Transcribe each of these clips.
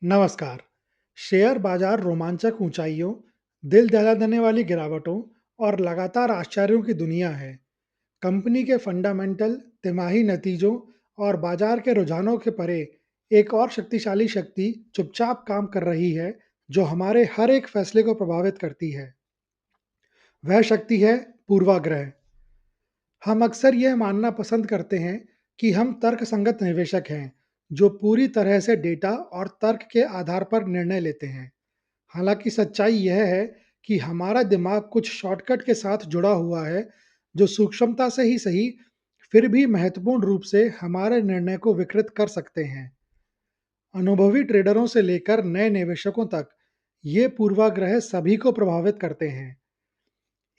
नमस्कार। शेयर बाजार रोमांचक ऊंचाइयों, दिल दहला देने वाली गिरावटों और लगातार आश्चर्यों की दुनिया है। कंपनी के फंडामेंटल, तिमाही नतीजों और बाजार के रुझानों के परे एक और शक्तिशाली शक्ति चुपचाप काम कर रही है, जो हमारे हर एक फैसले को प्रभावित करती है। वह शक्ति है पूर्वाग्रह। हम अक्सर यह मानना पसंद करते हैं कि हम तर्कसंगत निवेशक हैं, जो पूरी तरह से डेटा और तर्क के आधार पर निर्णय लेते हैं। हालांकि सच्चाई यह है कि हमारा दिमाग कुछ शॉर्टकट के साथ जुड़ा हुआ है, जो सूक्ष्मता से ही सही, फिर भी महत्वपूर्ण रूप से हमारे निर्णय को विकृत कर सकते हैं। अनुभवी ट्रेडरों से लेकर नए निवेशकों तक ये पूर्वाग्रह सभी को प्रभावित करते हैं।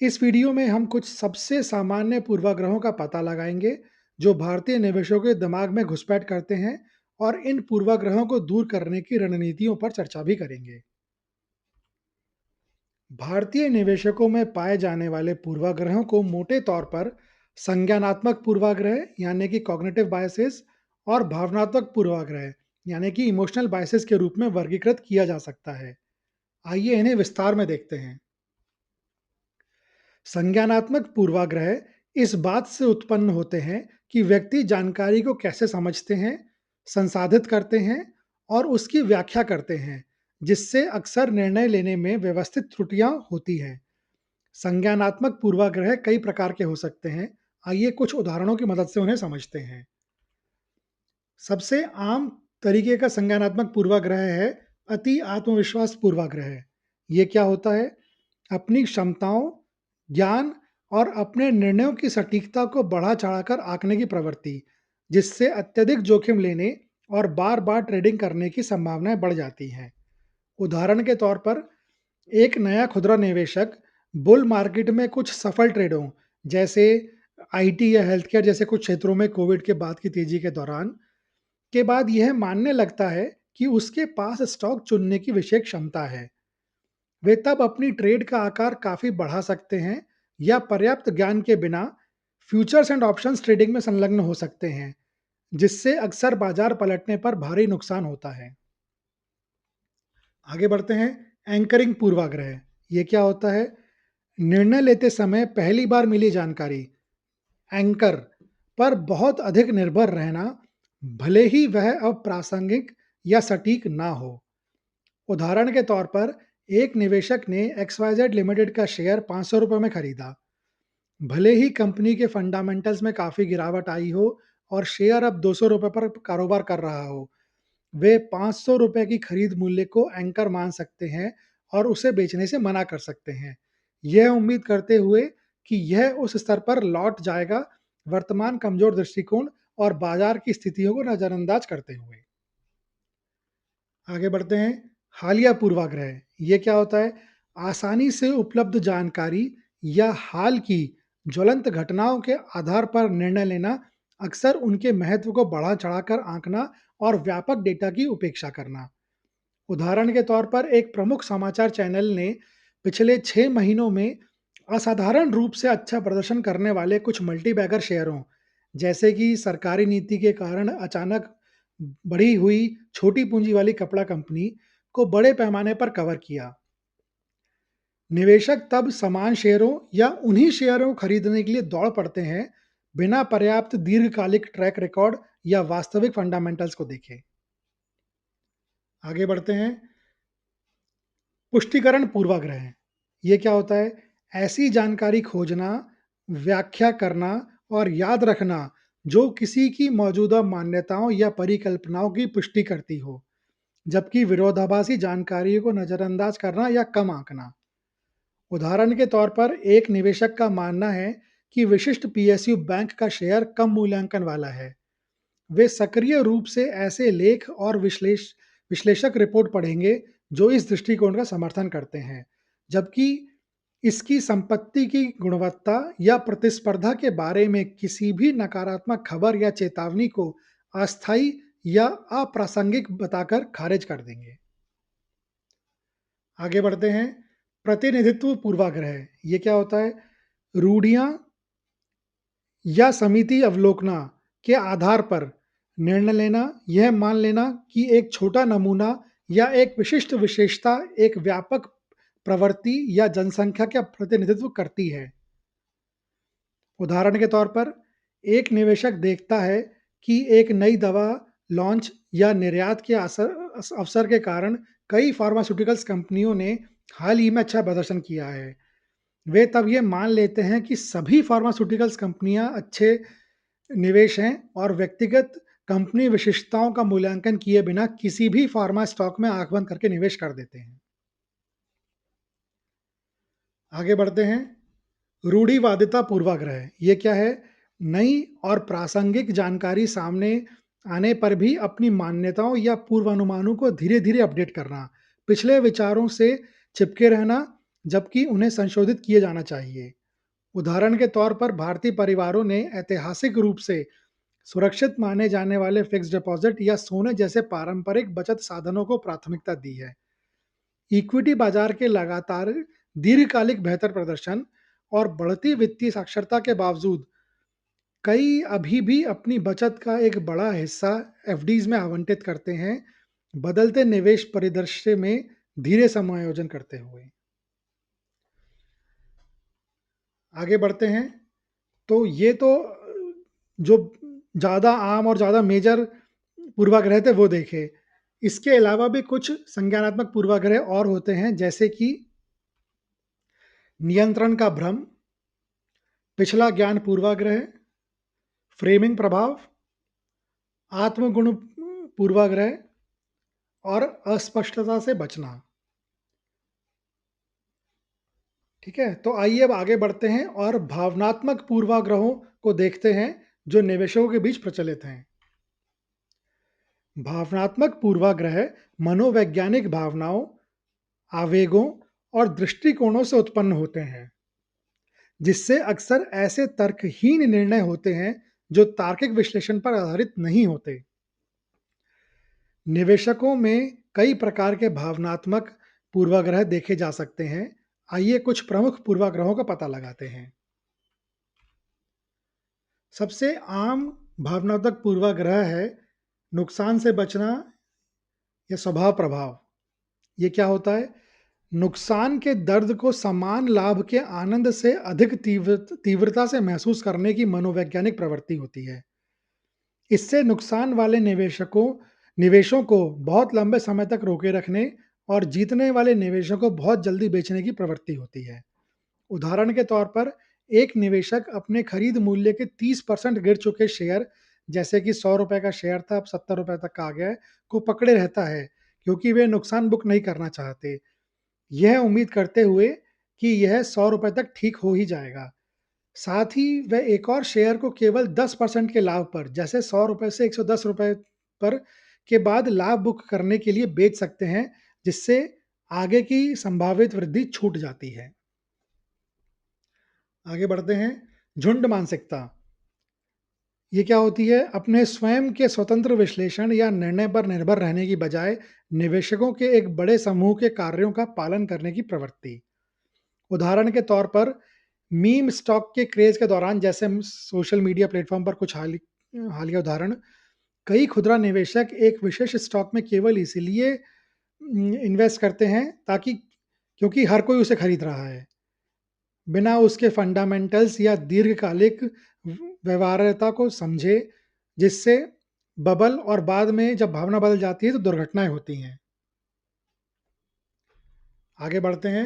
इस वीडियो में हम कुछ सबसे सामान्य पूर्वाग्रहों का पता लगाएंगे, जो भारतीय निवेशकों के दिमाग में घुसपैठ करते हैं, और इन पूर्वाग्रहों को दूर करने की रणनीतियों पर चर्चा भी करेंगे। भारतीय निवेशकों में पाए जाने वाले पूर्वाग्रहों को मोटे तौर पर संज्ञानात्मक पूर्वाग्रह यानी कि कॉग्निटिव बायसेस और भावनात्मक पूर्वाग्रह यानी कि इमोशनल बायसेस के रूप में वर्गीकृत किया जा सकता है। आइए इन्हें विस्तार में देखते हैं। संज्ञानात्मक पूर्वाग्रह इस बात से उत्पन्न होते हैं कि व्यक्ति जानकारी को कैसे समझते हैं, संसाधित करते हैं और उसकी व्याख्या करते हैं, जिससे अक्सर निर्णय लेने में व्यवस्थित त्रुटियां होती हैं। संज्ञानात्मक पूर्वाग्रह कई प्रकार के हो सकते हैं। आइए कुछ उदाहरणों की मदद से उन्हें समझते हैं। सबसे आम तरीके का संज्ञानात्मक पूर्वाग्रह है अति आत्मविश्वास पूर्वाग्रह। ये क्या होता है? अपनी क्षमताओं, ज्ञान और अपने निर्णयों की सटीकता को बढ़ा चढ़ाकर आंकने की प्रवृत्ति, जिससे अत्यधिक जोखिम लेने और बार बार ट्रेडिंग करने की संभावनाएं बढ़ जाती हैं। उदाहरण के तौर पर, एक नया खुदरा निवेशक बुल मार्केट में कुछ सफल ट्रेडों जैसे आईटी या हेल्थ केयर जैसे कुछ क्षेत्रों में कोविड के बाद की तेजी के दौरान के बाद यह मानने लगता है कि उसके पास स्टॉक चुनने की विशेष क्षमता है। वे तब अपनी ट्रेड का आकार काफी बढ़ा सकते हैं या पर्याप्त ज्ञान के बिना फ्यूचर्स एंड ऑप्शंस ट्रेडिंग में संलग्न हो सकते हैं, जिससे अक्सर बाजार पलटने पर भारी नुकसान होता है। आगे बढ़ते हैं। एंकरिंग पूर्वाग्रह। ये क्या होता है? निर्णय लेते समय पहली बार मिली जानकारी एंकर पर बहुत अधिक निर्भर रहना, भले ही वह अप्रासंगिक या सटीक ना हो। उदाहरण के तौर पर, एक निवेशक ने XYZ लिमिटेड का शेयर ₹500 में खरीदा। भले ही कंपनी के फंडामेंटल्स में काफ़ी गिरावट आई हो और शेयर अब ₹200 पर कारोबार कर रहा हो, वे ₹500 की खरीद मूल्य को एंकर मान सकते हैं और उसे बेचने से मना कर सकते हैं, यह उम्मीद करते हुए कि यह उस स्तर पर लौट जाएगा, वर्तमान कमजोर दृष्टिकोण और बाजार की स्थितियों को नजरअंदाज करते हुए। आगे बढ़ते हैं। हालिया पूर्वाग्रह। ये क्या होता है? आसानी से उपलब्ध जानकारी या हाल की ज्वलंत घटनाओं के आधार पर निर्णय लेना, अक्सर उनके महत्व को बढ़ा चढ़ाकर आंकना और व्यापक डेटा की उपेक्षा करना। उदाहरण के तौर पर, एक प्रमुख समाचार चैनल ने पिछले 6 महीनों में असाधारण रूप से अच्छा प्रदर्शन करने वाले कुछ मल्टीबैगर शेयरों, जैसे कि सरकारी नीति के कारण अचानक बढ़ी हुई छोटी पूंजी वाली कपड़ा कंपनी, को बड़े पैमाने पर कवर किया। निवेशक तब समान शेयरों या उन्हीं शेयरों को खरीदने के लिए दौड़ पड़ते हैं, बिना पर्याप्त दीर्घकालिक ट्रैक रिकॉर्ड या वास्तविक फंडामेंटल्स को देखे। आगे बढ़ते हैं। पुष्टिकरण पूर्वाग्रह। ये क्या होता है? ऐसी जानकारी खोजना, व्याख्या करना और याद रखना जो किसी की मौजूदा मान्यताओं या परिकल्पनाओं की पुष्टि करती हो, जबकि विरोधाभासी जानकारियों को नजरअंदाज करना या कम आंकना। उदाहरण के तौर पर, एक निवेशक का मानना है कि विशिष्ट पीएसयू बैंक का शेयर कम मूल्यांकन वाला है। वे सक्रिय रूप से ऐसे लेख और विश्लेषक रिपोर्ट पढ़ेंगे जो इस दृष्टिकोण का समर्थन करते हैं, जबकि इसकी संपत्ति की गुणवत्ता या प्रतिस्पर्धा के बारे में किसी भी नकारात्मक खबर या चेतावनी को अस्थायी या अप्रासंगिक बताकर खारिज कर देंगे। आगे बढ़ते हैं। प्रतिनिधित्व पूर्वाग्रह। ये क्या होता है? रूढ़ियां या समिति अवलोकना के आधार पर निर्णय लेना, यह मान लेना कि एक छोटा नमूना या एक विशिष्ट विशेषता एक व्यापक प्रवृत्ति या जनसंख्या का प्रतिनिधित्व करती है। उदाहरण के तौर पर एक निवेशक देखता है कि एक नई दवा लॉन्च या निर्यात के अवसर के कारण कई फार्मास्यूटिकल्स कंपनियों ने हाल ही में अच्छा प्रदर्शन किया है। वे तब ये मान लेते हैं कि सभी फार्मास्यूटिकल्स कंपनियां अच्छे निवेश हैं और व्यक्तिगत कंपनी विशिष्टताओं का मूल्यांकन किए बिना किसी भी फार्मा स्टॉक में आंख बंद करके निवेश कर देते हैं। आगे बढ़ते हैं। रूढ़िवादिता पूर्वाग्रह ये क्या है? नई और प्रासंगिक जानकारी सामने आने पर भी अपनी मान्यताओं या पूर्वानुमानों को धीरे-धीरे अपडेट करना, पिछले विचारों से चिपके रहना, जबकि उन्हें संशोधित किए जाना चाहिए। उदाहरण के तौर पर भारतीय परिवारों ने ऐतिहासिक रूप से सुरक्षित माने जाने वाले फिक्स्ड डिपॉजिट या सोने जैसे पारंपरिक बचत साधनों को प्राथमिकता दी है। इक्विटी बाजार के लगातार दीर्घकालिक बेहतर प्रदर्शन और बढ़ती वित्तीय साक्षरता के बावजूद कई अभी भी अपनी बचत का एक बड़ा हिस्सा एफडीज में आवंटित करते हैं, बदलते निवेश परिदृश्य में धीरे समायोजन करते हुए। आगे बढ़ते हैं। तो ये तो जो ज़्यादा आम और ज़्यादा मेजर पूर्वाग्रह थे वो देखे। इसके अलावा भी कुछ संज्ञानात्मक पूर्वाग्रह और होते हैं, जैसे कि नियंत्रण का भ्रम, पिछला ज्ञान पूर्वाग्रह, फ्रेमिंग प्रभाव, आत्मगुण पूर्वाग्रह और अस्पष्टता से बचना। ठीक है, तो आइए अब आगे बढ़ते हैं और भावनात्मक पूर्वाग्रहों को देखते हैं जो निवेशकों के बीच प्रचलित हैं। भावनात्मक पूर्वाग्रह मनोवैज्ञानिक भावनाओं, आवेगों और दृष्टिकोणों से उत्पन्न होते हैं, जिससे अक्सर ऐसे तर्कहीन निर्णय होते हैं जो तार्किक विश्लेषण पर आधारित नहीं होते। निवेशकों में कई प्रकार के भावनात्मक पूर्वाग्रह देखे जा सकते हैं। आइए कुछ प्रमुख पूर्वाग्रहों का पता लगाते हैं। सबसे आम भावनात्मक पूर्वाग्रह है नुकसान से बचना या स्वभाव प्रभाव। ये क्या होता है? नुकसान के दर्द को समान लाभ के आनंद से अधिक तीव्रता से महसूस करने की मनोवैज्ञानिक प्रवृत्ति होती है। इससे नुकसान वाले निवेशों को बहुत लंबे समय तक रोके रखने और जीतने वाले निवेशों को बहुत जल्दी बेचने की प्रवृत्ति होती है। उदाहरण के तौर पर एक निवेशक अपने खरीद मूल्य के 30% गिर चुके शेयर, जैसे कि ₹100 का शेयर था अब ₹70 तक आ गया है, को पकड़े रहता है, क्योंकि वे नुकसान बुक नहीं करना चाहते, यह उम्मीद करते हुए कि यह ₹100 तक ठीक हो ही जाएगा। साथ ही वह एक और शेयर को केवल 10% के लाभ पर, जैसे ₹100 से ₹110 पर के बाद लाभ बुक करने के लिए बेच सकते हैं, जिससे आगे की संभावित वृद्धि छूट जाती है। आगे बढ़ते हैं। झुंड मानसिकता ये क्या होती है? अपने स्वयं के स्वतंत्र विश्लेषण या निर्णय पर निर्भर रहने की बजाय निवेशकों के एक बड़े समूह के कार्यों का पालन करने की प्रवृत्ति। उदाहरण के तौर पर मीम स्टॉक के क्रेज के दौरान, जैसे सोशल मीडिया प्लेटफॉर्म पर कुछ हालिया उदाहरण, कई खुदरा निवेशक एक विशेष स्टॉक में केवल इसलिए इन्वेस्ट करते हैं ताकि क्योंकि हर कोई उसे खरीद रहा है, बिना उसके फंडामेंटल्स या दीर्घकालिक व्यवहार्यता को समझे, जिससे बबल और बाद में जब भावना बदल जाती है तो दुर्घटनाएं होती हैं। आगे बढ़ते हैं।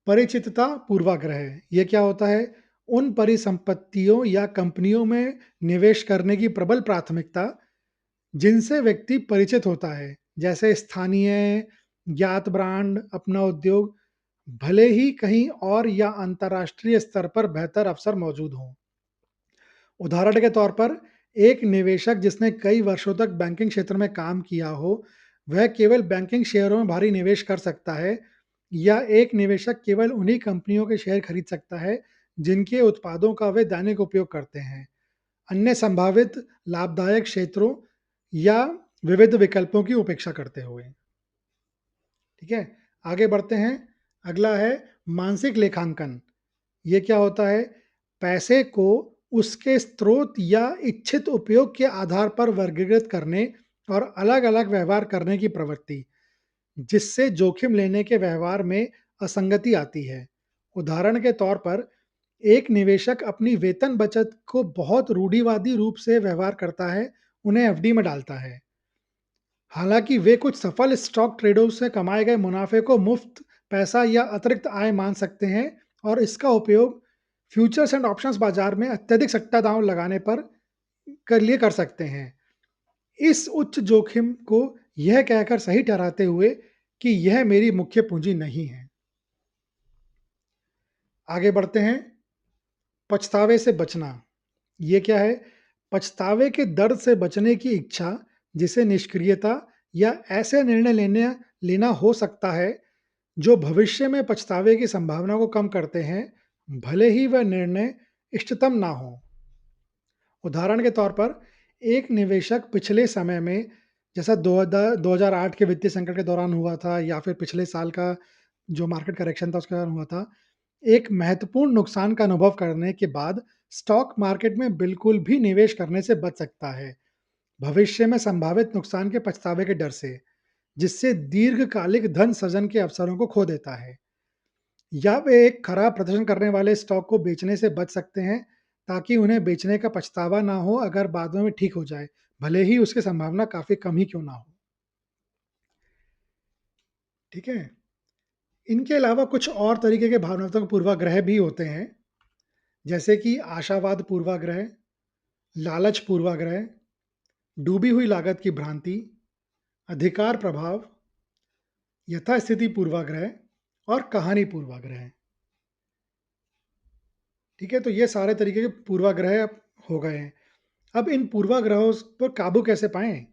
परिचितता पूर्वाग्रह ये क्या होता है? उन परिसंपत्तियों या कंपनियों में निवेश करने की प्रबल प्राथमिकता जिनसे व्यक्ति परिचित होता है, जैसे स्थानीय ज्ञात ब्रांड, अपना उद्योग, भले ही कहीं और या अंतर्राष्ट्रीय स्तर पर बेहतर अवसर मौजूद हों। उदाहरण के तौर पर एक निवेशक जिसने कई वर्षों तक बैंकिंग क्षेत्र में काम किया हो, वह केवल बैंकिंग शेयरों में भारी निवेश कर सकता है, या एक निवेशक केवल उन्हीं कंपनियों के शेयर खरीद सकता है जिनके उत्पादों का वे दैनिक उपयोग करते हैं, अन्य संभावित लाभदायक क्षेत्रों या विविध विकल्पों की उपेक्षा करते हुए। ठीक है, आगे बढ़ते हैं। अगला है मानसिक लेखांकन। ये क्या होता है? पैसे को उसके स्रोत या इच्छित उपयोग के आधार पर वर्गीकृत करने और अलग-अलग व्यवहार करने की प्रवृत्ति, जिससे जोखिम लेने के व्यवहार में असंगति आती है। उदाहरण के तौर पर, एक निवेशक अपनी वेतन बचत को बहुत रूढ़िवादी रूप से व्यवहार करता है, उन्हें एफडी में डालता है। हालांकि वे कुछ सफल स्टॉक ट्रेडर्स से कमाए गए मुनाफे को मुफ्त पैसा या अतिरिक्त आय मान सकते हैं और इसका उपयोग फ्यूचर्स एंड ऑप्शंस बाजार में अत्यधिक सट्टा दांव लगाने पर कर सकते हैं। इस उच्च जोखिम को यह कहकर सही ठहराते हुए कि यह मेरी मुख्य पूंजी नहीं है। आगे बढ़ते हैं। पछतावे से बचना। ये क्या है? पछतावे के दर्द से बचने की इच्छा, जिसे निष्क्रियता या ऐसे निर्णय लेने लेना हो सकता है जो भविष्य में पछतावे की संभावना को कम करते हैं, भले ही वह निर्णय इष्टतम ना हो। उदाहरण के तौर पर, एक निवेशक पिछले समय में, जैसा 2008 के वित्तीय संकट के दौरान हुआ था या फिर पिछले साल का जो मार्केट करेक्शन था उसके दौरान हुआ था, एक महत्वपूर्ण नुकसान का अनुभव करने के बाद स्टॉक मार्केट में बिल्कुल भी निवेश करने से बच सकता है, भविष्य में संभावित नुकसान के पछतावे के डर से, जिससे दीर्घकालिक धन सृजन के अवसरों को खो देता है। या वे एक खराब प्रदर्शन करने वाले स्टॉक को बेचने से बच सकते हैं, ताकि उन्हें बेचने का पछतावा ना हो अगर बाद में ठीक हो जाए, भले ही उसकी संभावना काफ़ी कम ही क्यों ना हो। ठीक है? इनके अलावा कुछ और तरीके के भावनात्मक पूर्वाग्रह भी होते हैं, जैसे कि आशावाद पूर्वाग्रह, लालच पूर्वाग्रह, डूबी हुई लागत की भ्रांति, अधिकार प्रभाव, यथास्थिति पूर्वाग्रह और कहानी पूर्वाग्रह। ठीक है? तो ये सारे तरीके के पूर्वाग्रह हो गए हैं। अब इन पूर्वाग्रहों पर काबू कैसे पाएँ?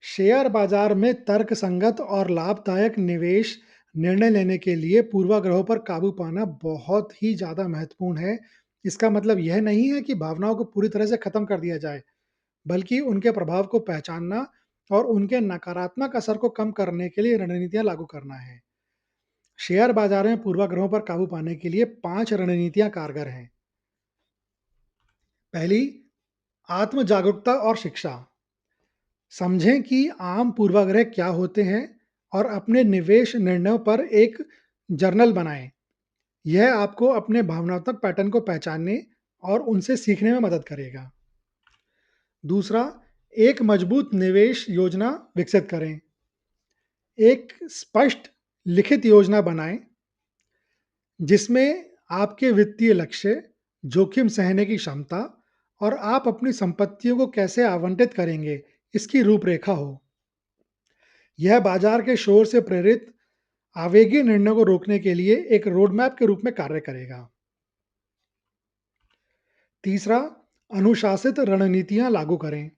शेयर बाजार में तर्कसंगत और लाभदायक निवेश निर्णय लेने के लिए पूर्वाग्रहों पर काबू पाना बहुत ही ज़्यादा महत्वपूर्ण है। इसका मतलब यह नहीं है कि भावनाओं को पूरी तरह से खत्म कर दिया जाए, बल्कि उनके प्रभाव को पहचानना और उनके नकारात्मक असर को कम करने के लिए रणनीतियाँ लागू करना है। शेयर बाजार में पूर्वाग्रहों पर काबू पाने के लिए 5 रणनीतियाँ कारगर हैं। पहली, आत्म जागरूकता और शिक्षा। समझें कि आम पूर्वाग्रह क्या होते हैं और अपने निवेश निर्णयों पर एक जर्नल बनाएं। यह आपको अपने भावनात्मक पैटर्न को पहचानने और उनसे सीखने में मदद करेगा। दूसरा, एक मजबूत निवेश योजना विकसित करें। एक स्पष्ट लिखित योजना बनाएं जिसमें आपके वित्तीय लक्ष्य, जोखिम सहने की क्षमता और आप अपनी संपत्तियों को कैसे आवंटित करेंगे, इसकी रूपरेखा हो। यह बाजार के शोर से प्रेरित आवेगी निर्णयों को रोकने के लिए एक रोडमैप के रूप में कार्य करेगा। तीसरा, अनुशासित रणनीतियां लागू करें।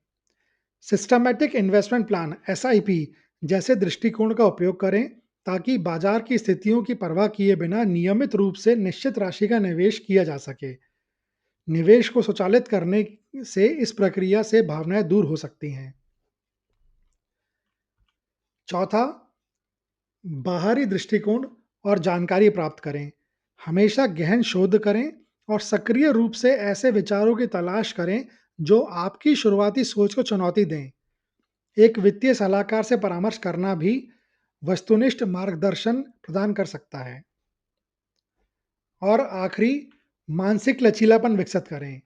सिस्टमैटिक इन्वेस्टमेंट प्लान एसआईपी जैसे दृष्टिकोण का उपयोग करें, ताकि बाजार की स्थितियों की परवाह किए बिना नियमित रूप से निश्चित राशि का निवेश किया जा सके। निवेश को स्वचालित करने से इस प्रक्रिया से भावनाएं दूर हो सकती हैं। चौथा, बाहरी दृष्टिकोण और जानकारी प्राप्त करें। हमेशा गहन शोध करें और सक्रिय रूप से ऐसे विचारों की तलाश करें जो आपकी शुरुआती सोच को चुनौती दें। एक वित्तीय सलाहकार से परामर्श करना भी वस्तुनिष्ठ मार्गदर्शन प्रदान कर सकता है। और आखिरी, मानसिक लचीलापन विकसित करें।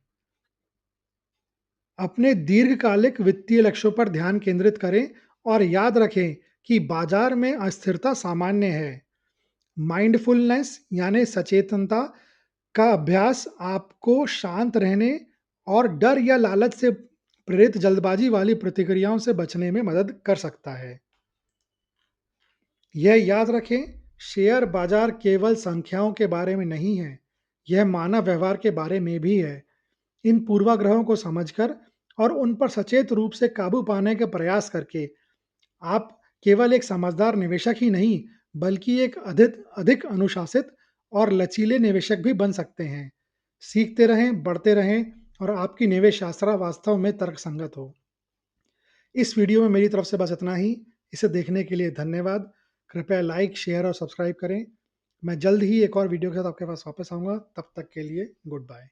अपने दीर्घकालिक वित्तीय लक्ष्यों पर ध्यान केंद्रित करें और याद रखें कि बाजार में अस्थिरता सामान्य है। माइंडफुलनेस यानी सचेतनता का अभ्यास आपको शांत रहने और डर या लालच से प्रेरित जल्दबाजी वाली प्रतिक्रियाओं से बचने में मदद कर सकता है। यह याद रखें, शेयर बाजार केवल संख्याओं के बारे में नहीं है, यह मानव व्यवहार के बारे में भी है। इन पूर्वाग्रहों को समझकर और उन पर सचेत रूप से काबू पाने का प्रयास करके आप केवल एक समझदार निवेशक ही नहीं, बल्कि एक अधिक अधिक अनुशासित और लचीले निवेशक भी बन सकते हैं। सीखते रहें, बढ़ते रहें और आपकी निवेश यात्रा वास्तव में तर्कसंगत हो। इस वीडियो में मेरी तरफ से बस इतना ही। इसे देखने के लिए धन्यवाद। कृपया लाइक, शेयर और सब्सक्राइब करें। मैं जल्द ही एक और वीडियो के साथ आपके पास वापस आऊँगा। तब तक के लिए गुड बाय।